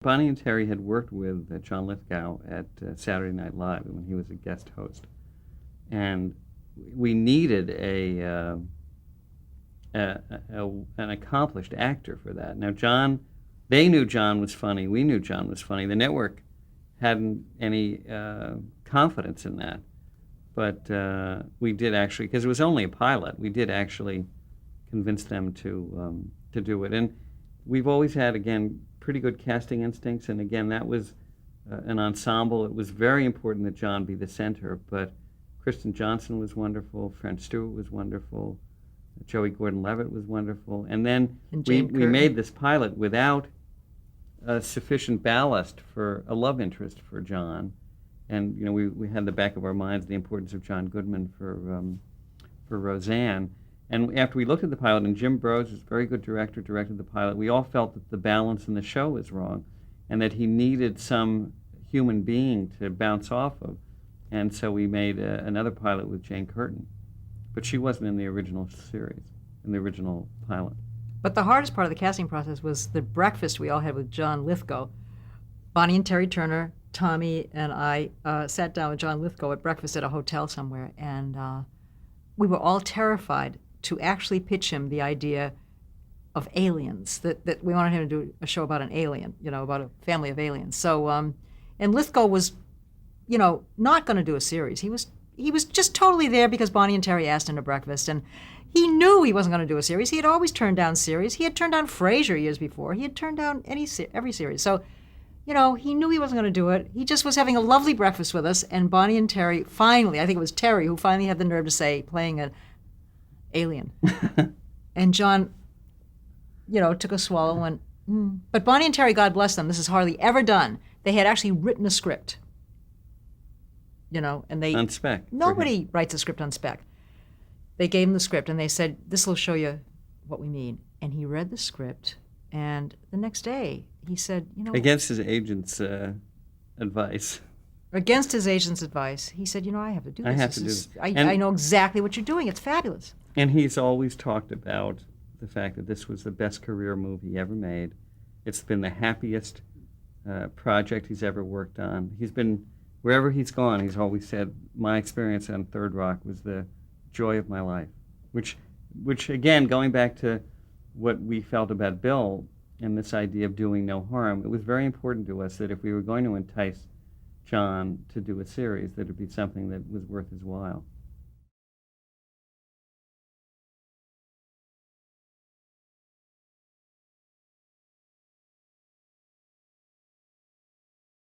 Bonnie and Terry had worked with John Lithgow at Saturday Night Live when he was a guest host, and we needed an accomplished actor for that. Now, they knew John was funny. We knew John was funny. The network hadn't any confidence in that, but we did actually, because it was only a pilot. We did actually convince them to do it, and we've always had, again, pretty good casting instincts. And again, that was an ensemble. It was very important that John be the center, but Kristen Johnson was wonderful. French Stewart was wonderful. Joey Gordon-Levitt was wonderful. And then we made this pilot without sufficient ballast for a love interest for John. And we had in the back of our minds the importance of John Goodman for Roseanne. And after we looked at the pilot, and Jim Brose was a very good director, directed the pilot, we all felt that the balance in the show was wrong, and that he needed some human being to bounce off of. And so we made another pilot with Jane Curtin. But she wasn't in the original series, in the original pilot. But the hardest part of the casting process was the breakfast we all had with John Lithgow. Bonnie and Terry Turner, Tommy, and I sat down with John Lithgow at breakfast at a hotel somewhere, and we were all terrified to actually pitch him the idea of aliens, that we wanted him to do a show about an alien, about a family of aliens. So, and Lithgow was, not going to do a series. He was just totally there because Bonnie and Terry asked him to breakfast, and he knew he wasn't going to do a series. He had always turned down series. He had turned down Frasier years before. He had turned down every series. So, he knew he wasn't going to do it. He just was having a lovely breakfast with us, and Bonnie and Terry finally, I think it was Terry who finally had the nerve to say, playing an alien. And John, took a swallow and went, But Bonnie and Terry, God bless them, this is hardly ever done. They had actually written a script. And they... On spec. Nobody writes a script on spec. They gave him the script, and they said, this will show you what we mean. And he read the script, and the next day, he said, Against his agent's advice. Against his agent's advice, he said, I have to do this. I have to do this. I know exactly what you're doing. It's fabulous. And he's always talked about the fact that this was the best career move he ever made. It's been the happiest project he's ever worked on. He's been, wherever he's gone, he's always said, my experience on Third Rock was the joy of my life. Which again, going back to what we felt about Bill and this idea of doing no harm, it was very important to us that if we were going to entice John to do a series, that it would be something that was worth his while.